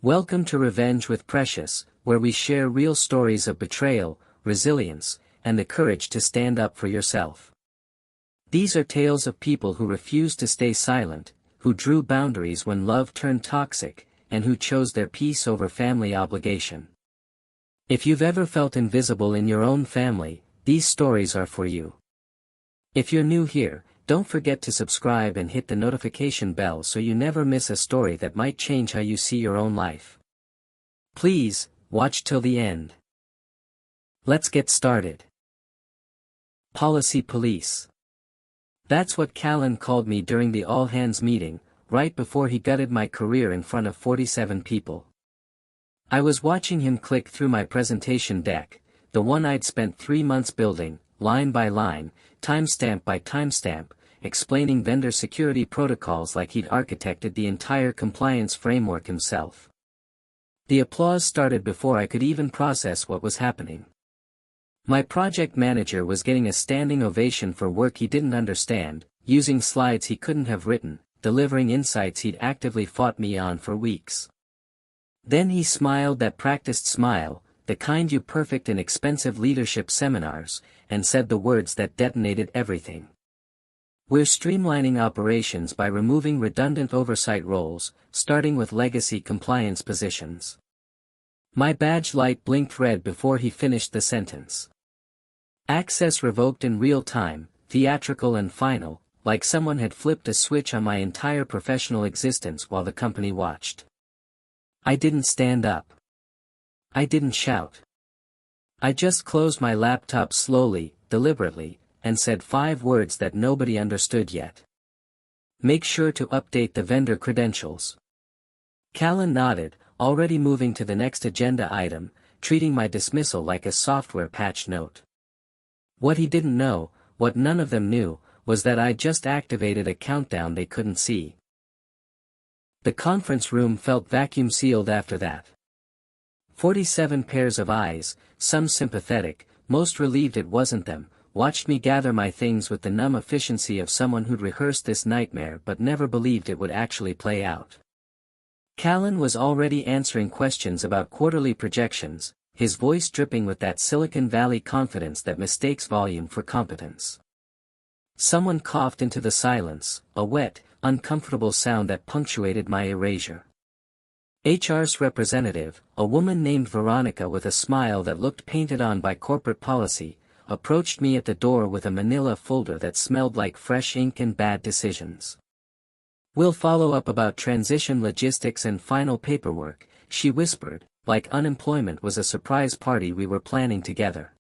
Welcome to Revenge with Precious, where we share real stories of betrayal, resilience, and the courage to stand up for yourself. These are tales of people who refused to stay silent, who drew boundaries when love turned toxic, and who chose their peace over family obligation. If you've ever felt invisible in your own family, these stories are for you. If you're new here, don't forget to subscribe and hit the notification bell so you never miss a story that might change how you see your own life. Please, watch till the end. Let's get started. Policy Police. That's what Callan called me during the all-hands meeting, right before he gutted my career in front of 47 people. I was watching him click through my presentation deck, the one I'd spent 3 months building, line by line, timestamp by timestamp, explaining vendor security protocols like he'd architected the entire compliance framework himself. The applause started before I could even process what was happening. My project manager was getting a standing ovation for work he didn't understand, using slides he couldn't have written, delivering insights he'd actively fought me on for weeks. Then he smiled that practiced smile, the kind you perfect in expensive leadership seminars, and said the words that detonated everything. We're streamlining operations by removing redundant oversight roles, starting with legacy compliance positions. My badge light blinked red before he finished the sentence. Access revoked in real time, theatrical and final, like someone had flipped a switch on my entire professional existence while the company watched. I didn't stand up. I didn't shout. I just closed my laptop slowly, deliberately, and said 5 words that nobody understood yet. Make sure to update the vendor credentials. Callan nodded, already moving to the next agenda item, treating my dismissal like a software patch note. What he didn't know, what none of them knew, was that I just activated a countdown they couldn't see. The conference room felt vacuum-sealed after that. 47 pairs of eyes, some sympathetic, most relieved it wasn't them, watched me gather my things with the numb efficiency of someone who'd rehearsed this nightmare but never believed it would actually play out. Callan was already answering questions about quarterly projections, his voice dripping with that Silicon Valley confidence that mistakes volume for competence. Someone coughed into the silence, a wet, uncomfortable sound that punctuated my erasure. HR's representative, a woman named Veronica with a smile that looked painted on by corporate policy, approached me at the door with a manila folder that smelled like fresh ink and bad decisions. "We'll follow up about transition logistics and final paperwork," she whispered, like unemployment was a surprise party we were planning together.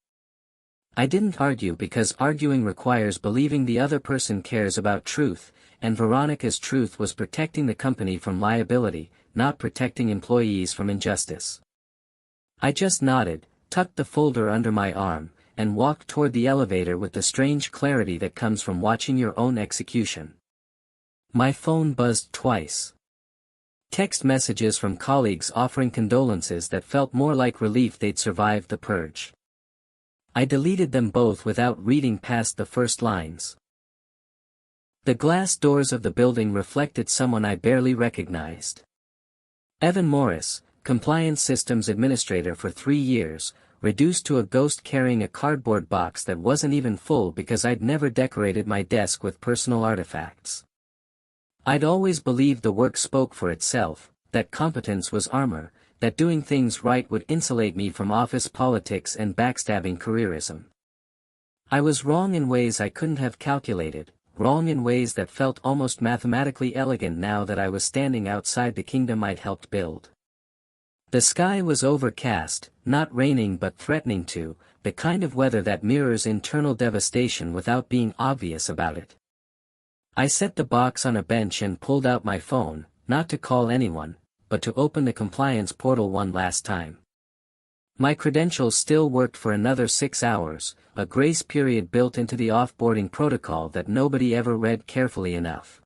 I didn't argue because arguing requires believing the other person cares about truth, and Veronica's truth was protecting the company from liability, not protecting employees from injustice. I just nodded, tucked the folder under my arm, and walked toward the elevator with the strange clarity that comes from watching your own execution. My phone buzzed twice. Text messages from colleagues offering condolences that felt more like relief they'd survived the purge. I deleted them both without reading past the first lines. The glass doors of the building reflected someone I barely recognized. Evan Morris, Compliance Systems Administrator for 3 years, reduced to a ghost carrying a cardboard box that wasn't even full because I'd never decorated my desk with personal artifacts. I'd always believed the work spoke for itself, that competence was armor, that doing things right would insulate me from office politics and backstabbing careerism. I was wrong in ways I couldn't have calculated, wrong in ways that felt almost mathematically elegant now that I was standing outside the kingdom I'd helped build. The sky was overcast, not raining but threatening to, the kind of weather that mirrors internal devastation without being obvious about it. I set the box on a bench and pulled out my phone, not to call anyone, but to open the compliance portal one last time. My credentials still worked for another 6 hours, a grace period built into the offboarding protocol that nobody ever read carefully enough.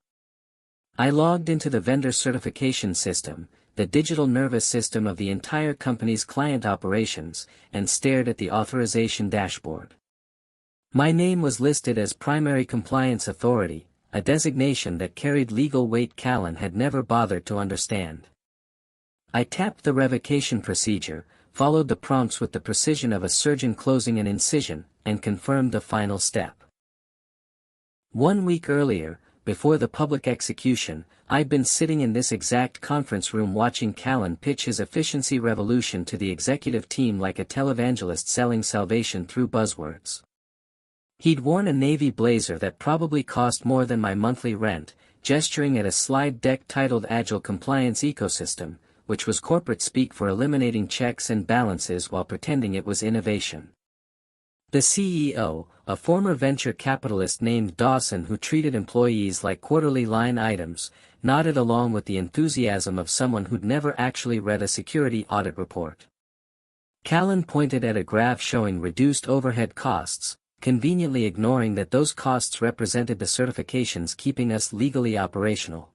I logged into the vendor certification system, the digital nervous system of the entire company's client operations, and stared at the authorization dashboard. My name was listed as Primary Compliance Authority, a designation that carried legal weight Callan had never bothered to understand. I tapped the revocation procedure, followed the prompts with the precision of a surgeon closing an incision, and confirmed the final step. 1 week earlier, before the public execution, I'd been sitting in this exact conference room watching Callan pitch his efficiency revolution to the executive team like a televangelist selling salvation through buzzwords. He'd worn a navy blazer that probably cost more than my monthly rent, gesturing at a slide deck titled Agile Compliance Ecosystem, which was corporate speak for eliminating checks and balances while pretending it was innovation. The CEO, a former venture capitalist named Dawson who treated employees like quarterly line items, nodded along with the enthusiasm of someone who'd never actually read a security audit report. Callan pointed at a graph showing reduced overhead costs, conveniently ignoring that those costs represented the certifications keeping us legally operational.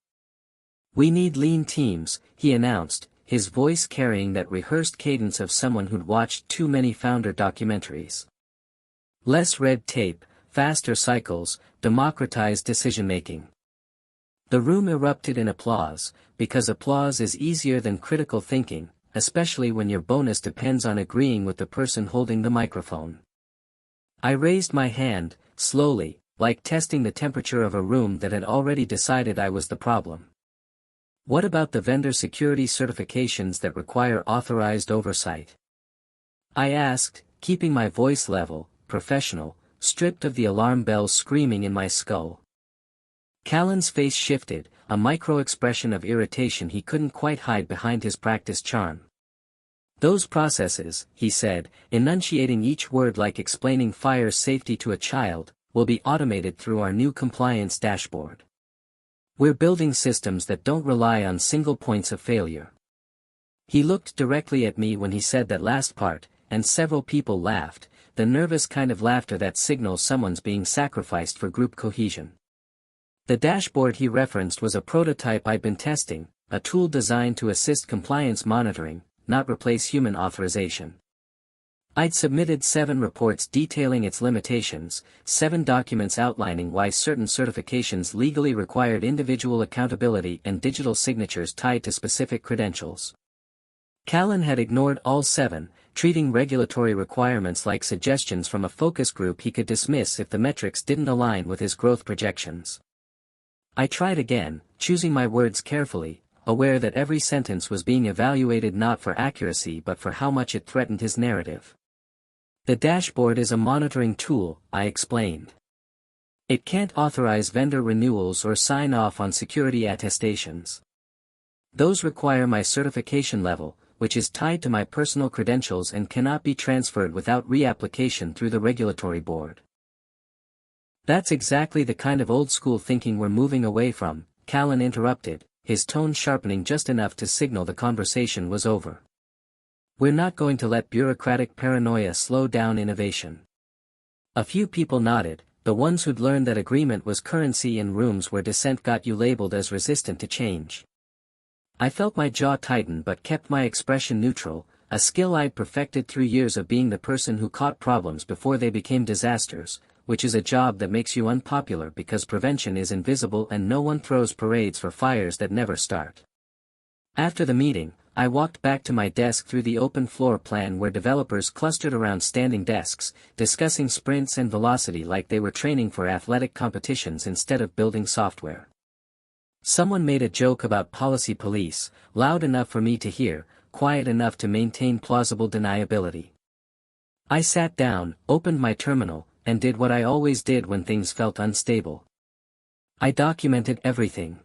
"We need lean teams," he announced, his voice carrying that rehearsed cadence of someone who'd watched too many founder documentaries. "Less red tape, faster cycles, democratized decision-making." The room erupted in applause, because applause is easier than critical thinking, especially when your bonus depends on agreeing with the person holding the microphone. I raised my hand, slowly, like testing the temperature of a room that had already decided I was the problem. "What about the vendor security certifications that require authorized oversight?" I asked, keeping my voice level, professional, stripped of the alarm bells screaming in my skull. Callan's face shifted, a micro-expression of irritation he couldn't quite hide behind his practiced charm. "Those processes," he said, enunciating each word like explaining fire safety to a child, "will be automated through our new compliance dashboard. We're building systems that don't rely on single points of failure." He looked directly at me when he said that last part, and several people laughed, the nervous kind of laughter that signals someone's being sacrificed for group cohesion. The dashboard he referenced was a prototype I'd been testing, a tool designed to assist compliance monitoring, not replace human authorization. I'd submitted 7 reports detailing its limitations, 7 documents outlining why certain certifications legally required individual accountability and digital signatures tied to specific credentials. Callan had ignored all 7, treating regulatory requirements like suggestions from a focus group he could dismiss if the metrics didn't align with his growth projections. I tried again, choosing my words carefully, aware that every sentence was being evaluated not for accuracy but for how much it threatened his narrative. "The dashboard is a monitoring tool," I explained. "It can't authorize vendor renewals or sign off on security attestations. Those require my certification level, which is tied to my personal credentials and cannot be transferred without reapplication through the regulatory board." "That's exactly the kind of old-school thinking we're moving away from," Callan interrupted, his tone sharpening just enough to signal the conversation was over. "We're not going to let bureaucratic paranoia slow down innovation." A few people nodded, the ones who'd learned that agreement was currency in rooms where dissent got you labeled as resistant to change. I felt my jaw tighten but kept my expression neutral, a skill I'd perfected through years of being the person who caught problems before they became disasters, which is a job that makes you unpopular because prevention is invisible and no one throws parades for fires that never start. After the meeting, I walked back to my desk through the open floor plan where developers clustered around standing desks, discussing sprints and velocity like they were training for athletic competitions instead of building software. Someone made a joke about policy police, loud enough for me to hear, quiet enough to maintain plausible deniability. I sat down, opened my terminal, and did what I always did when things felt unstable. I documented everything.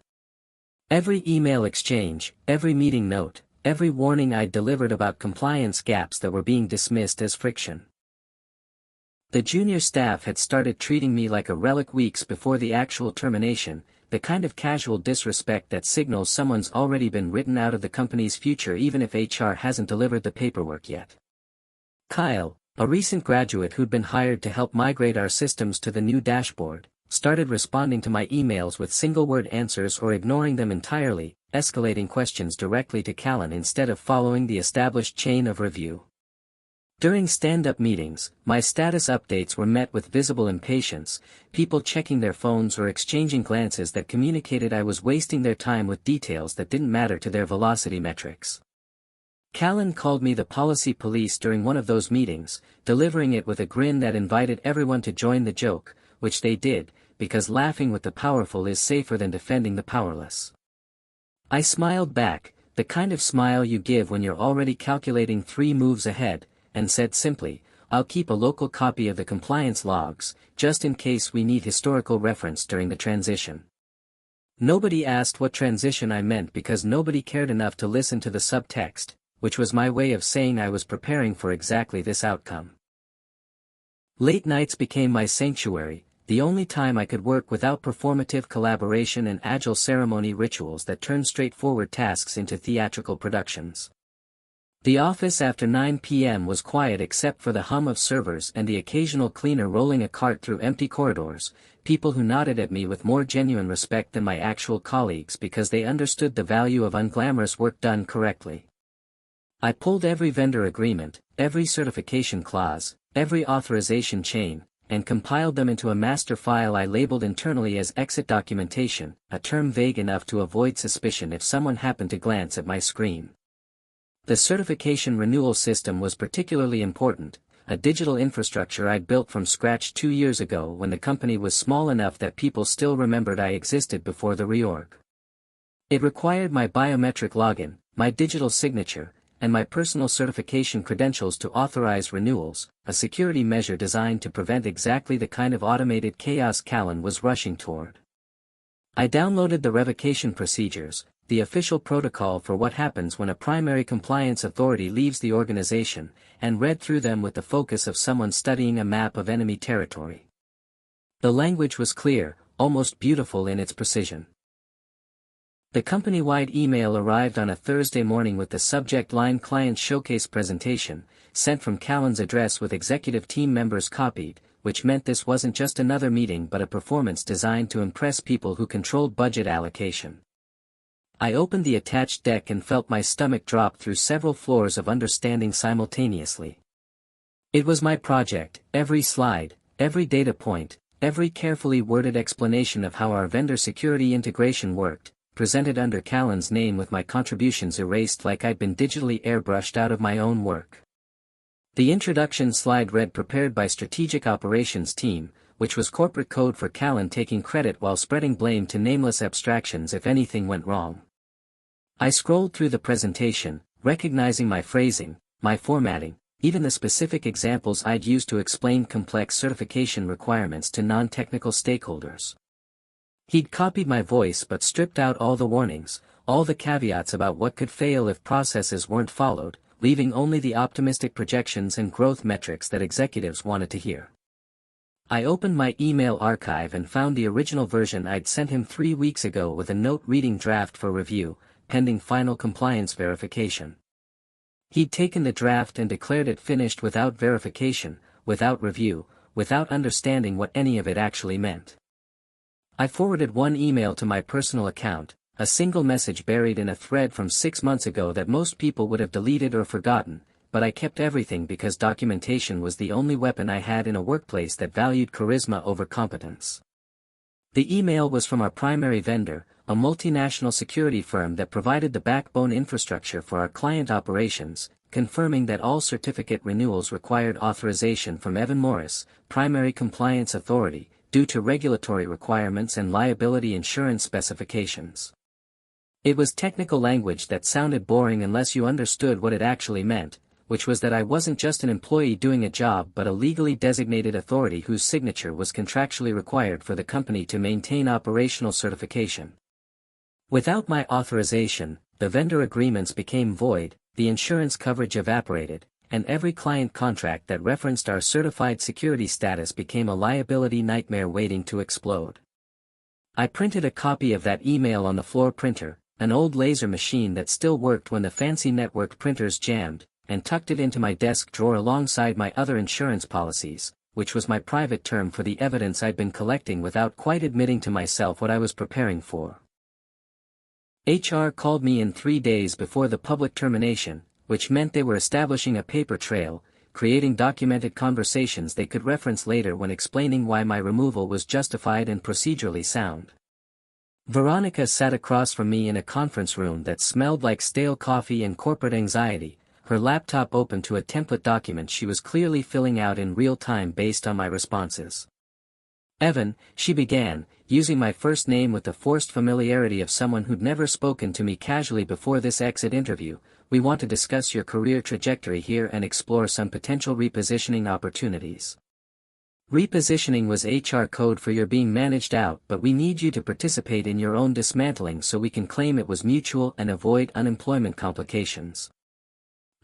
Every email exchange, every meeting note, every warning I'd delivered about compliance gaps that were being dismissed as friction. The junior staff had started treating me like a relic weeks before the actual termination, the kind of casual disrespect that signals someone's already been written out of the company's future even if HR hasn't delivered the paperwork yet. Kyle, a recent graduate who'd been hired to help migrate our systems to the new dashboard, started responding to my emails with single-word answers or ignoring them entirely, escalating questions directly to Callan instead of following the established chain of review. During stand-up meetings, my status updates were met with visible impatience, people checking their phones or exchanging glances that communicated I was wasting their time with details that didn't matter to their velocity metrics. Callan called me the policy police during one of those meetings, delivering it with a grin that invited everyone to join the joke, which they did, because laughing with the powerful is safer than defending the powerless. I smiled back, the kind of smile you give when you're already calculating 3 moves ahead, and said simply, "I'll keep a local copy of the compliance logs, just in case we need historical reference during the transition." Nobody asked what transition I meant because nobody cared enough to listen to the subtext, which was my way of saying I was preparing for exactly this outcome. Late nights became my sanctuary, the only time I could work without performative collaboration and agile ceremony rituals that turned straightforward tasks into theatrical productions. The office after 9 p.m. was quiet except for the hum of servers and the occasional cleaner rolling a cart through empty corridors, people who nodded at me with more genuine respect than my actual colleagues because they understood the value of unglamorous work done correctly. I pulled every vendor agreement, every certification clause, every authorization chain, and compiled them into a master file I labeled internally as exit documentation, a term vague enough to avoid suspicion if someone happened to glance at my screen. The certification renewal system was particularly important, a digital infrastructure I'd built from scratch 2 years ago when the company was small enough that people still remembered I existed before the reorg. It required my biometric login, my digital signature, and my personal certification credentials to authorize renewals, a security measure designed to prevent exactly the kind of automated chaos Callan was rushing toward. I downloaded the revocation procedures, the official protocol for what happens when a primary compliance authority leaves the organization, and read through them with the focus of someone studying a map of enemy territory. The language was clear, almost beautiful in its precision. The company-wide email arrived on a Thursday morning with the subject line Client Showcase Presentation, sent from Callan's address with executive team members copied, which meant this wasn't just another meeting but a performance designed to impress people who controlled budget allocation. I opened the attached deck and felt my stomach drop through several floors of understanding simultaneously. It was my project, every slide, every data point, every carefully worded explanation of how our vendor security integration worked, presented under Callan's name with my contributions erased like I'd been digitally airbrushed out of my own work. The introduction slide read prepared by Strategic Operations Team, which was corporate code for Callan taking credit while spreading blame to nameless abstractions if anything went wrong. I scrolled through the presentation, recognizing my phrasing, my formatting, even the specific examples I'd used to explain complex certification requirements to non-technical stakeholders. He'd copied my voice but stripped out all the warnings, all the caveats about what could fail if processes weren't followed, leaving only the optimistic projections and growth metrics that executives wanted to hear. I opened my email archive and found the original version I'd sent him 3 weeks ago with a note reading draft for review, pending final compliance verification. He'd taken the draft and declared it finished without verification, without review, without understanding what any of it actually meant. I forwarded one email to my personal account, a single message buried in a thread from 6 months ago that most people would have deleted or forgotten, but I kept everything because documentation was the only weapon I had in a workplace that valued charisma over competence. The email was from our primary vendor, a multinational security firm that provided the backbone infrastructure for our client operations, confirming that all certificate renewals required authorization from Evan Morris, primary compliance authority, due to regulatory requirements and liability insurance specifications. It was technical language that sounded boring unless you understood what it actually meant, which was that I wasn't just an employee doing a job but a legally designated authority whose signature was contractually required for the company to maintain operational certification. Without my authorization, the vendor agreements became void, the insurance coverage evaporated, and every client contract that referenced our certified security status became a liability nightmare waiting to explode. I printed a copy of that email on the floor printer, an old laser machine that still worked when the fancy networked printers jammed, and tucked it into my desk drawer alongside my other insurance policies, which was my private term for the evidence I'd been collecting without quite admitting to myself what I was preparing for. HR called me in 3 days before the public termination, which meant they were establishing a paper trail, creating documented conversations they could reference later when explaining why my removal was justified and procedurally sound. Veronica sat across from me in a conference room that smelled like stale coffee and corporate anxiety, her laptop open to a template document she was clearly filling out in real time based on my responses. "Evan," she began, using my first name with the forced familiarity of someone who'd never spoken to me casually before this exit interview, "we want to discuss your career trajectory here and explore some potential repositioning opportunities." Repositioning was HR code for "you're being managed out, but we need you to participate in your own dismantling so we can claim it was mutual and avoid unemployment complications."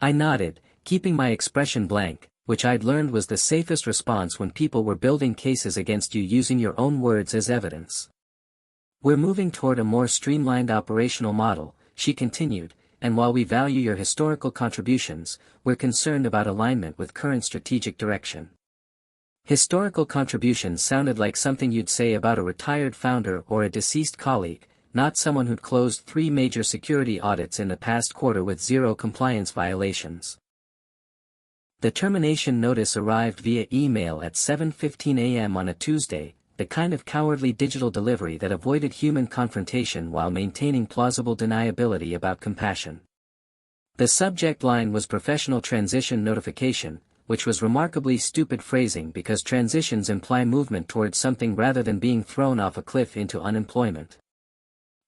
I nodded, keeping my expression blank, which I'd learned was the safest response when people were building cases against you using your own words as evidence. "We're moving toward a more streamlined operational model," she continued, "and while we value your historical contributions, we're concerned about alignment with current strategic direction." Historical contributions sounded like something you'd say about a retired founder or a deceased colleague, not someone who'd closed 3 major security audits in the past quarter with 0 compliance violations. The termination notice arrived via email at 7:15 a.m. on a Tuesday, the kind of cowardly digital delivery that avoided human confrontation while maintaining plausible deniability about compassion. The subject line was "Professional Transition Notification," which was remarkably stupid phrasing because transitions imply movement towards something rather than being thrown off a cliff into unemployment.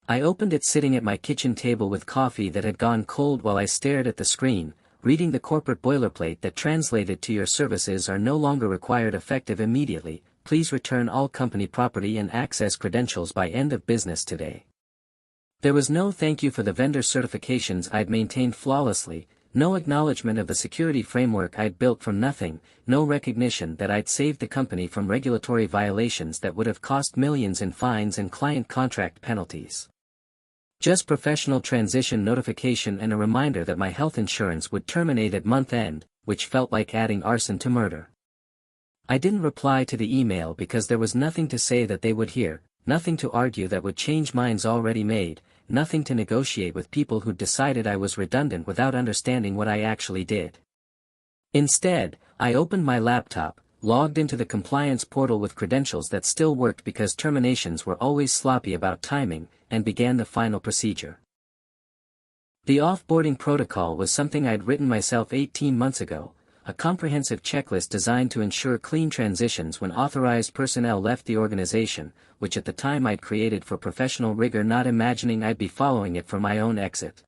I opened it sitting at my kitchen table with coffee that had gone cold while I stared at the screen, reading the corporate boilerplate that translated to "your services are no longer required effective immediately, please return all company property and access credentials by end of business today." There was no thank you for the vendor certifications I'd maintained flawlessly, no acknowledgement of the security framework I'd built from nothing, no recognition that I'd saved the company from regulatory violations that would have cost millions in fines and client contract penalties. Just professional transition notification and a reminder that my health insurance would terminate at month end, which felt like adding arson to murder. I didn't reply to the email because there was nothing to say that they would hear, nothing to argue that would change minds already made, nothing to negotiate with people who decided I was redundant without understanding what I actually did. Instead, I opened my laptop, logged into the compliance portal with credentials that still worked because terminations were always sloppy about timing, and began the final procedure. The offboarding protocol was something I'd written myself 18 months ago, a comprehensive checklist designed to ensure clean transitions when authorized personnel left the organization, which at the time I'd created for professional rigor, not imagining I'd be following it for my own exit.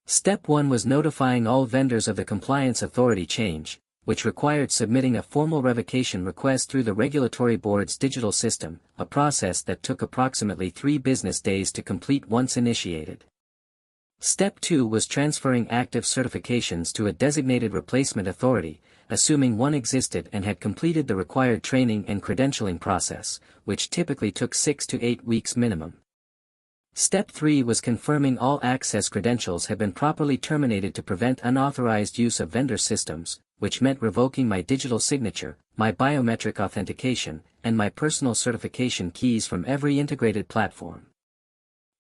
Step 1 was notifying all vendors of the compliance authority change, which required submitting a formal revocation request through the regulatory board's digital system, a process that took approximately 3 business days to complete once initiated. Step 2 was transferring active certifications to a designated replacement authority, assuming one existed and had completed the required training and credentialing process, which typically took 6 to 8 weeks minimum. Step 3 was confirming all access credentials had been properly terminated to prevent unauthorized use of vendor systems, which meant revoking my digital signature, my biometric authentication, and my personal certification keys from every integrated platform.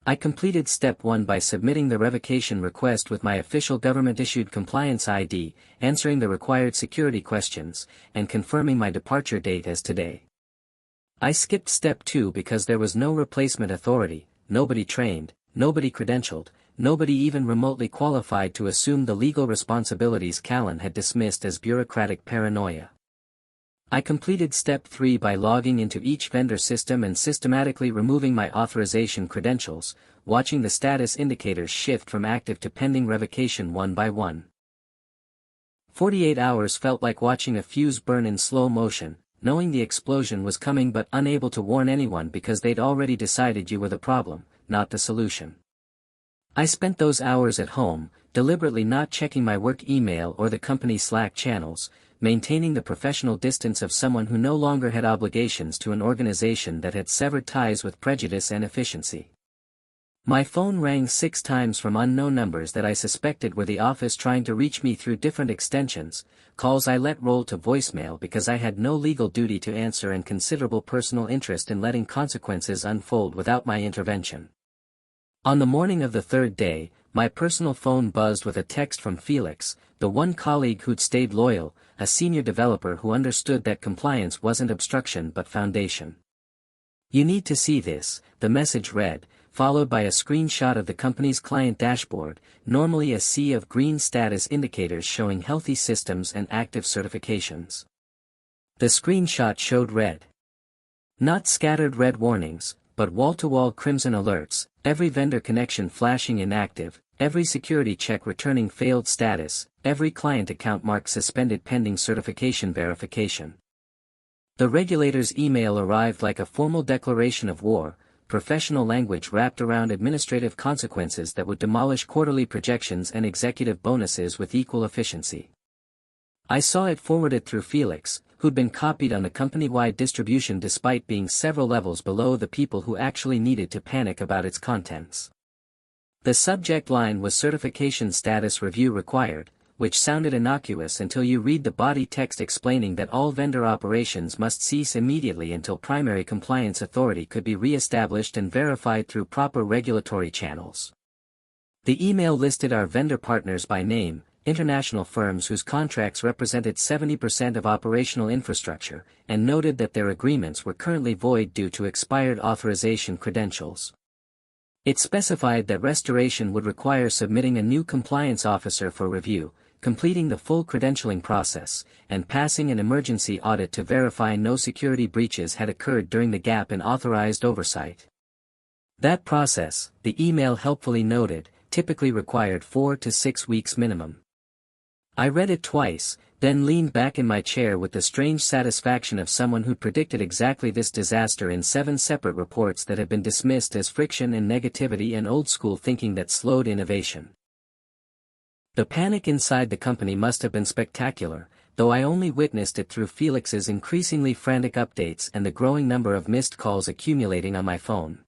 I completed Step 1 by submitting the revocation request with my official government-issued compliance ID, answering the required security questions, and confirming my departure date as today. I skipped Step 2 because there was no replacement authority, nobody trained, nobody credentialed, nobody even remotely qualified to assume the legal responsibilities Callan had dismissed as bureaucratic paranoia. I completed Step 3 by logging into each vendor system and systematically removing my authorization credentials, watching the status indicators shift from active to pending revocation one by one. 48 hours felt like watching a fuse burn in slow motion, knowing the explosion was coming but unable to warn anyone because they'd already decided you were the problem, not the solution. I spent those hours at home, deliberately not checking my work email or the company Slack channels, maintaining the professional distance of someone who no longer had obligations to an organization that had severed ties with prejudice and efficiency. My phone rang 6 times from unknown numbers that I suspected were the office trying to reach me through different extensions, calls I let roll to voicemail because I had no legal duty to answer and considerable personal interest in letting consequences unfold without my intervention. On the morning of the 3rd day, my personal phone buzzed with a text from Felix, the one colleague who'd stayed loyal, a senior developer who understood that compliance wasn't obstruction but foundation. "You need to see this," the message read, followed by a screenshot of the company's client dashboard, normally a sea of green status indicators showing healthy systems and active certifications. The screenshot showed red. Not scattered red warnings, but wall-to-wall crimson alerts, every vendor connection flashing inactive, every security check returning failed status, every client account marked suspended pending certification verification. The regulator's email arrived like a formal declaration of war, professional language wrapped around administrative consequences that would demolish quarterly projections and executive bonuses with equal efficiency. I saw it forwarded through Felix, who'd been copied on the company-wide distribution despite being several levels below the people who actually needed to panic about its contents. The subject line was certification status review required, which sounded innocuous until you read the body text explaining that all vendor operations must cease immediately until primary compliance authority could be re-established and verified through proper regulatory channels. The email listed our vendor partners by name, international firms whose contracts represented 70% of operational infrastructure, and noted that their agreements were currently void due to expired authorization credentials. It specified that restoration would require submitting a new compliance officer for review, completing the full credentialing process, and passing an emergency audit to verify no security breaches had occurred during the gap in authorized oversight. That process, the email helpfully noted, typically required 4 to 6 weeks minimum. I read it twice, then leaned back in my chair with the strange satisfaction of someone who predicted exactly this disaster in 7 separate reports that had been dismissed as friction and negativity and old-school thinking that slowed innovation. The panic inside the company must have been spectacular, though I only witnessed it through Felix's increasingly frantic updates and the growing number of missed calls accumulating on my phone.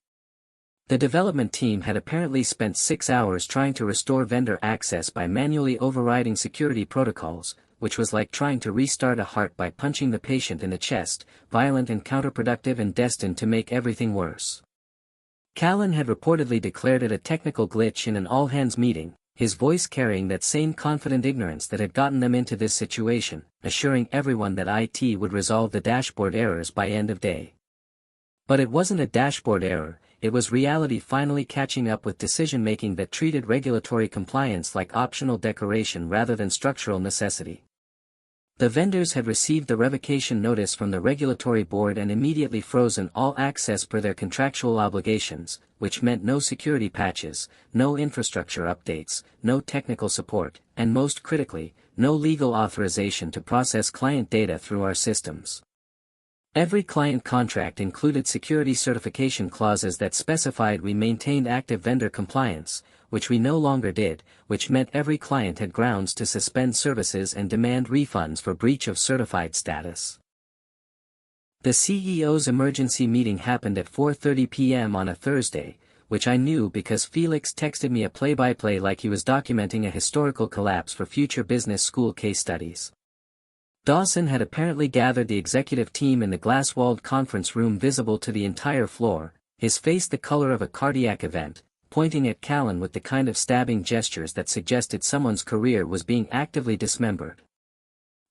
The development team had apparently spent 6 hours trying to restore vendor access by manually overriding security protocols, which was like trying to restart a heart by punching the patient in the chest, violent and counterproductive and destined to make everything worse. Callan had reportedly declared it a technical glitch in an all-hands meeting, his voice carrying that same confident ignorance that had gotten them into this situation, assuring everyone that IT would resolve the dashboard errors by end of day. But it wasn't a dashboard error, it was reality finally catching up with decision-making that treated regulatory compliance like optional decoration rather than structural necessity. The vendors had received the revocation notice from the regulatory board and immediately frozen all access per their contractual obligations, which meant no security patches, no infrastructure updates, no technical support, and most critically, no legal authorization to process client data through our systems. Every client contract included security certification clauses that specified we maintained active vendor compliance, which we no longer did, which meant every client had grounds to suspend services and demand refunds for breach of certified status. The CEO's emergency meeting happened at 4:30 p.m. on a Thursday, which I knew because Felix texted me a play-by-play like he was documenting a historical collapse for future business school case studies. Dawson had apparently gathered the executive team in the glass-walled conference room visible to the entire floor, his face the color of a cardiac event, pointing at Callan with the kind of stabbing gestures that suggested someone's career was being actively dismembered.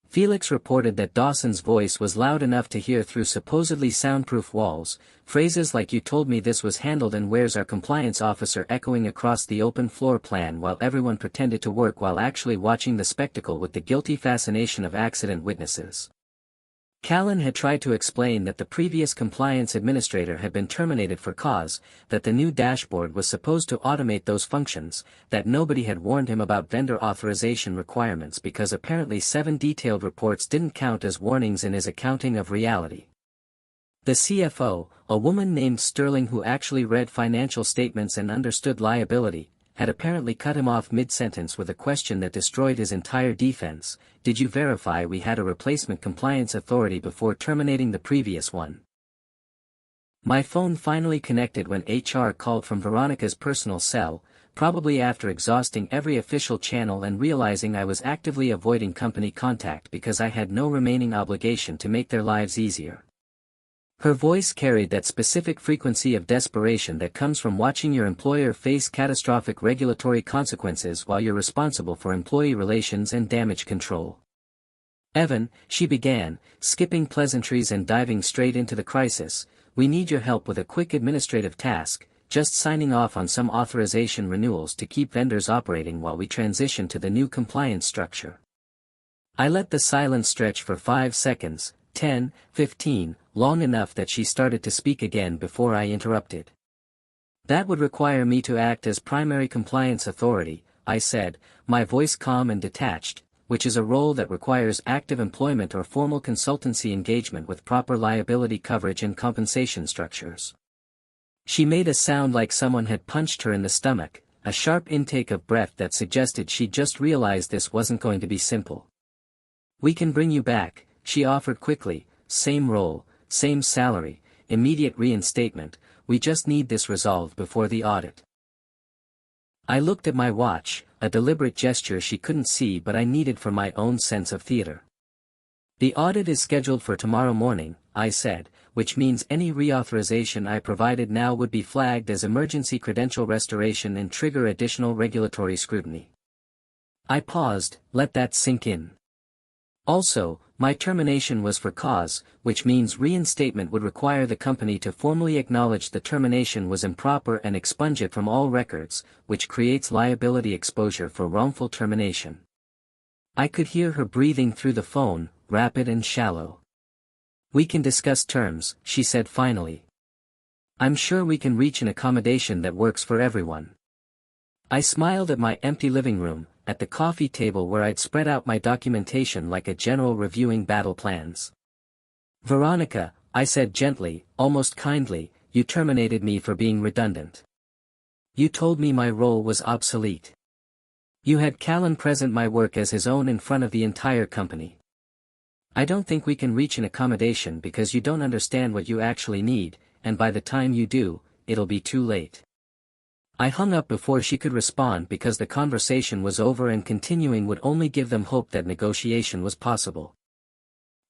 Felix reported that Dawson's voice was loud enough to hear through supposedly soundproof walls, phrases like "you told me this was handled and where's our compliance officer" echoing across the open floor plan while everyone pretended to work while actually watching the spectacle with the guilty fascination of accident witnesses. Callan had tried to explain that the previous compliance administrator had been terminated for cause, that the new dashboard was supposed to automate those functions, that nobody had warned him about vendor authorization requirements because apparently 7 detailed reports didn't count as warnings in his accounting of reality. The CFO, a woman named Sterling who actually read financial statements and understood liability, had apparently cut him off mid-sentence with a question that destroyed his entire defense: "Did you verify we had a replacement compliance authority before terminating the previous one?" My phone finally connected when HR called from Veronica's personal cell, probably after exhausting every official channel and realizing I was actively avoiding company contact because I had no remaining obligation to make their lives easier. Her voice carried that specific frequency of desperation that comes from watching your employer face catastrophic regulatory consequences while you're responsible for employee relations and damage control. "Evan," she began, skipping pleasantries and diving straight into the crisis, "we need your help with a quick administrative task. just signing off on some authorization renewals to keep vendors operating while we transition to the new compliance structure. I let the silence stretch for 5 seconds, 10, 15, long enough that she started to speak again before I interrupted. That would require me to act as primary compliance authority, I said, my voice calm and detached, which is a role that requires active employment or formal consultancy engagement with proper liability coverage and compensation structures. She made a sound like someone had punched her in the stomach, a sharp intake of breath that suggested she'd just realized this wasn't going to be simple. We can bring you back, she offered quickly, same role, same salary, immediate reinstatement, we just need this resolved before the audit. I looked at my watch, a deliberate gesture she couldn't see but I needed for my own sense of theater. The audit is scheduled for tomorrow morning, I said, which means any reauthorization I provided now would be flagged as emergency credential restoration and trigger additional regulatory scrutiny. I paused, let that sink in. Also, my termination was for cause, which means reinstatement would require the company to formally acknowledge the termination was improper and expunge it from all records, which creates liability exposure for wrongful termination. I could hear her breathing through the phone, rapid and shallow. We can discuss terms, she said finally. I'm sure we can reach an accommodation that works for everyone. I smiled at my empty living room, at the coffee table where I'd spread out my documentation like a general reviewing battle plans. Veronica, I said gently, almost kindly, you terminated me for being redundant. You told me my role was obsolete. You had Callan present my work as his own in front of the entire company. I don't think we can reach an accommodation because you don't understand what you actually need, and by the time you do, it'll be too late. I hung up before she could respond because the conversation was over and continuing would only give them hope that negotiation was possible.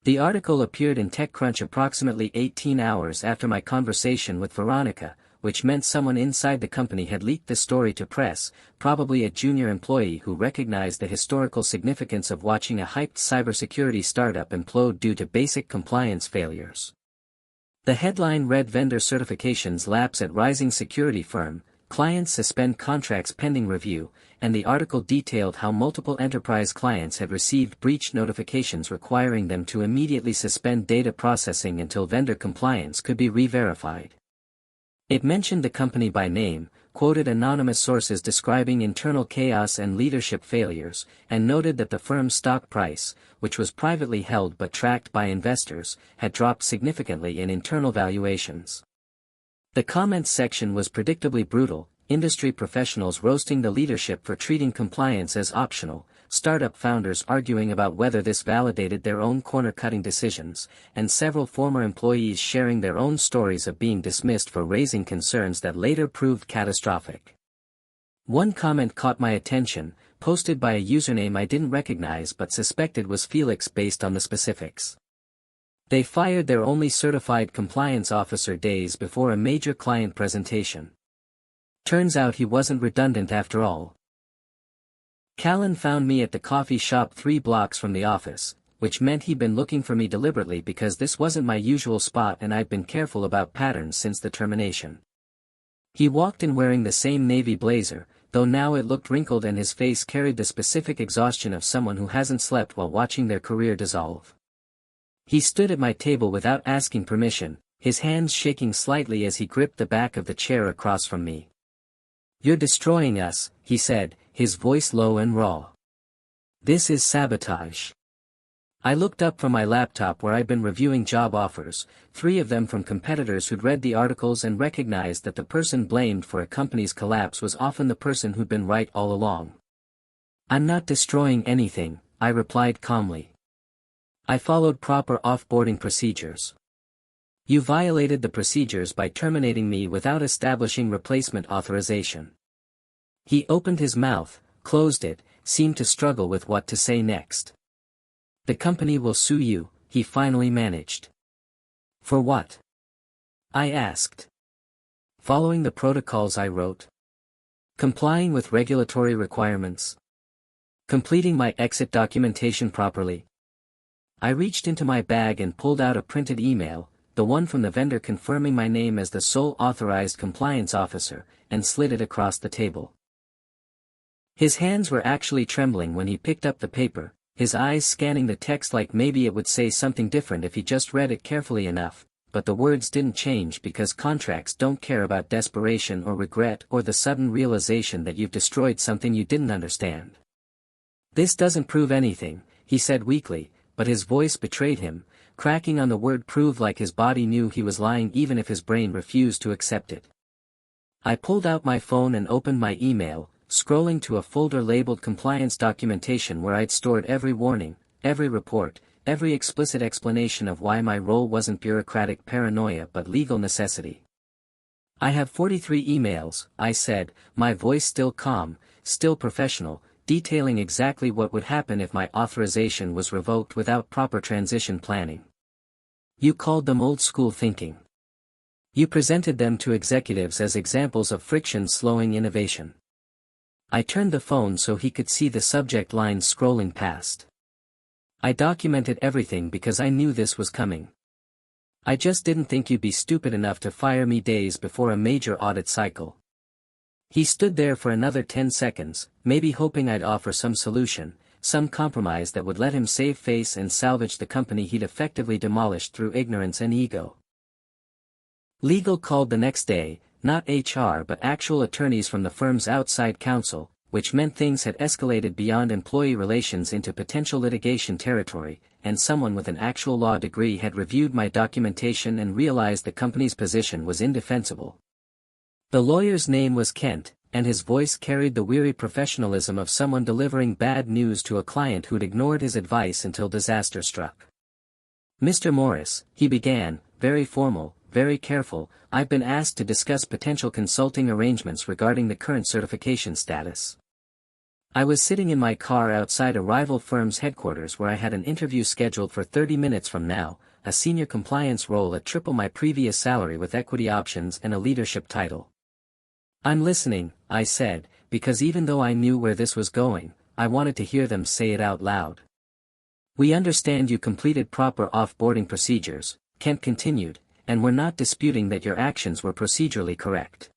The article appeared in TechCrunch approximately 18 hours after my conversation with Veronica, which meant someone inside the company had leaked the story to press, probably a junior employee who recognized the historical significance of watching a hyped cybersecurity startup implode due to basic compliance failures. The headline read vendor certifications lapse at rising security firm, clients suspend contracts pending review, and the article detailed how multiple enterprise clients had received breach notifications requiring them to immediately suspend data processing until vendor compliance could be re-verified. It mentioned the company by name, quoted anonymous sources describing internal chaos and leadership failures, and noted that the firm's stock price, which was privately held but tracked by investors, had dropped significantly in internal valuations. The comments section was predictably brutal, industry professionals roasting the leadership for treating compliance as optional, startup founders arguing about whether this validated their own corner-cutting decisions, and several former employees sharing their own stories of being dismissed for raising concerns that later proved catastrophic. One comment caught my attention, posted by a username I didn't recognize but suspected was Felix based on the specifics. They fired their only certified compliance officer days before a major client presentation. Turns out he wasn't redundant after all. Callan found me at the coffee shop 3 blocks from the office, which meant he'd been looking for me deliberately because this wasn't my usual spot and I'd been careful about patterns since the termination. He walked in wearing the same navy blazer, though now it looked wrinkled and his face carried the specific exhaustion of someone who hasn't slept while watching their career dissolve. He stood at my table without asking permission, his hands shaking slightly as he gripped the back of the chair across from me. You're destroying us, he said, his voice low and raw. This is sabotage. I looked up from my laptop where I'd been reviewing job offers, 3 of them from competitors who'd read the articles and recognized that the person blamed for a company's collapse was often the person who'd been right all along. I'm not destroying anything, I replied calmly. I followed proper off-boarding procedures. You violated the procedures by terminating me without establishing replacement authorization. He opened his mouth, closed it, seemed to struggle with what to say next. The company will sue you, he finally managed. For what? I asked. Following the protocols I wrote. Complying with regulatory requirements. Completing my exit documentation properly. I reached into my bag and pulled out a printed email, the one from the vendor confirming my name as the sole authorized compliance officer, and slid it across the table. His hands were actually trembling when he picked up the paper, his eyes scanning the text like maybe it would say something different if he just read it carefully enough, but the words didn't change because contracts don't care about desperation or regret or the sudden realization that you've destroyed something you didn't understand. "This doesn't prove anything," he said weakly, but his voice betrayed him. Cracking on the word prove like his body knew he was lying even if his brain refused to accept it. I pulled out my phone and opened my email, scrolling to a folder labeled compliance documentation where I'd stored every warning, every report, every explicit explanation of why my role wasn't bureaucratic paranoia but legal necessity. "I have 43 emails," I said, my voice still calm, still professional, detailing exactly what would happen if my authorization was revoked without proper transition planning. "You called them old-school thinking. You presented them to executives as examples of friction slowing innovation." I turned the phone so he could see the subject lines scrolling past. "I documented everything because I knew this was coming. I just didn't think you'd be stupid enough to fire me days before a major audit cycle." He stood there for another 10 seconds, maybe hoping I'd offer some solution, some compromise that would let him save face and salvage the company he'd effectively demolished through ignorance and ego. Legal called the next day, not HR but actual attorneys from the firm's outside counsel, which meant things had escalated beyond employee relations into potential litigation territory, and someone with an actual law degree had reviewed my documentation and realized the company's position was indefensible. The lawyer's name was Kent, and his voice carried the weary professionalism of someone delivering bad news to a client who'd ignored his advice until disaster struck. "Mr. Morris," he began, very formal, very careful, "I've been asked to discuss potential consulting arrangements regarding the current certification status." I was sitting in my car outside a rival firm's headquarters where I had an interview scheduled for 30 minutes from now, a senior compliance role at triple my previous salary with equity options and a leadership title. "I'm listening," I said, because even though I knew where this was going, I wanted to hear them say it out loud. "We understand you completed proper off-boarding procedures," Kent continued, "and we're not disputing that your actions were procedurally correct.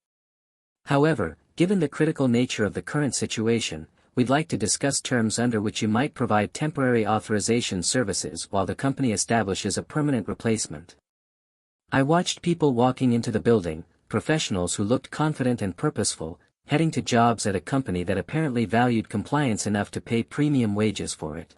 However, given the critical nature of the current situation, we'd like to discuss terms under which you might provide temporary authorization services while the company establishes a permanent replacement." I watched people walking into the building, professionals who looked confident and purposeful, heading to jobs at a company that apparently valued compliance enough to pay premium wages for it.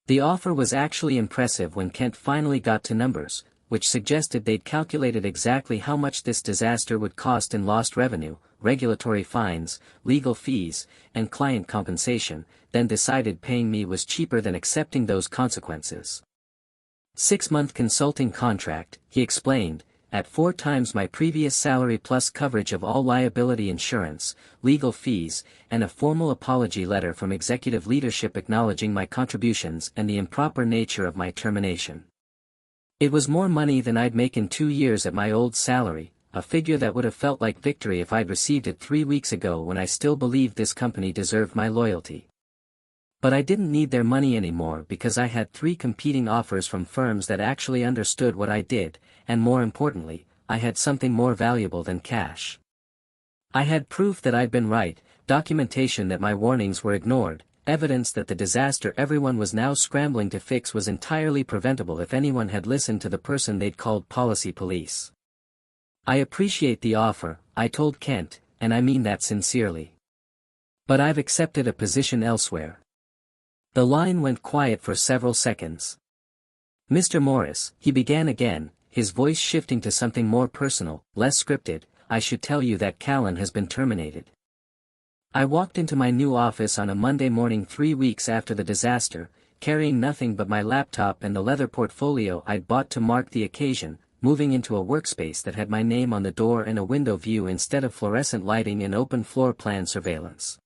The offer was actually impressive when Kent finally got to numbers, which suggested they'd calculated exactly how much this disaster would cost in lost revenue, regulatory fines, legal fees, and client compensation, then decided paying me was cheaper than accepting those consequences. 6-month consulting contract, he explained, at 4 times my previous salary plus coverage of all liability insurance, legal fees, and a formal apology letter from executive leadership acknowledging my contributions and the improper nature of my termination. It was more money than I'd make in 2 years at my old salary, a figure that would have felt like victory if I'd received it 3 weeks ago when I still believed this company deserved my loyalty. But I didn't need their money anymore because I had 3 competing offers from firms that actually understood what I did, and more importantly, I had something more valuable than cash. I had proof that I'd been right, documentation that my warnings were ignored, evidence that the disaster everyone was now scrambling to fix was entirely preventable if anyone had listened to the person they'd called policy police. "I appreciate the offer," I told Kent, "and I mean that sincerely. But I've accepted a position elsewhere." The line went quiet for several seconds. "Mr. Morris," he began again, his voice shifting to something more personal, less scripted, "I should tell you that Callan has been terminated." I walked into my new office on a Monday morning 3 weeks after the disaster, carrying nothing but my laptop and the leather portfolio I'd bought to mark the occasion, moving into a workspace that had my name on the door and a window view instead of fluorescent lighting and open floor plan surveillance.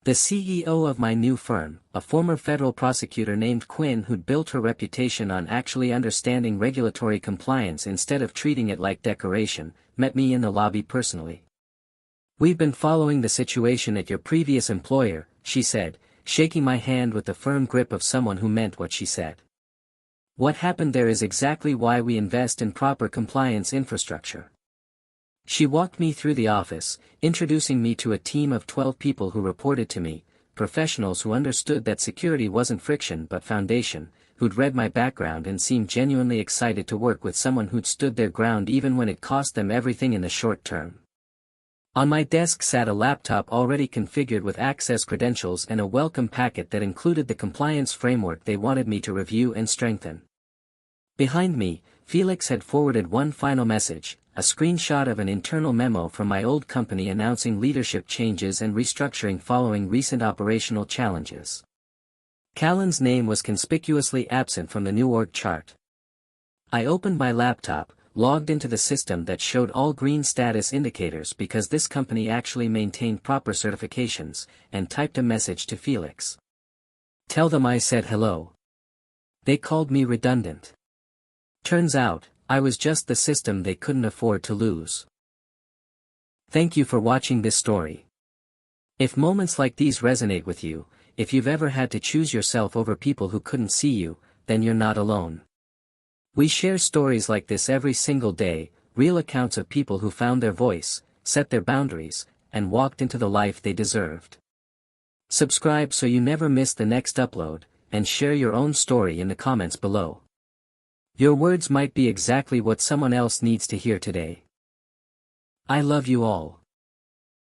The CEO of my new firm, a former federal prosecutor named Quinn who'd built her reputation on actually understanding regulatory compliance instead of treating it like decoration, met me in the lobby personally. "We've been following the situation at your previous employer," she said, shaking my hand with the firm grip of someone who meant what she said. What happened there is exactly why we invest in proper compliance infrastructure. She walked me through the office, introducing me to a team of 12 people who reported to me, professionals who understood that security wasn't friction but foundation, who'd read my background and seemed genuinely excited to work with someone who'd stood their ground even when it cost them everything in the short term. On my desk sat a laptop already configured with access credentials and a welcome packet that included the compliance framework they wanted me to review and strengthen. Behind me, Felix had forwarded one final message, a screenshot of an internal memo from my old company announcing leadership changes and restructuring following recent operational challenges. Callan's name was conspicuously absent from the new org chart. I opened my laptop, logged into the system that showed all green status indicators because this company actually maintained proper certifications, and typed a message to Felix. Tell them I said hello. They called me redundant. Turns out, I was just the system they couldn't afford to lose. Thank you for watching this story. If moments like these resonate with you, if you've ever had to choose yourself over people who couldn't see you, then you're not alone. We share stories like this every single day, real accounts of people who found their voice, set their boundaries, and walked into the life they deserved. Subscribe so you never miss the next upload, and share your own story in the comments below. Your words might be exactly what someone else needs to hear today. I love you all.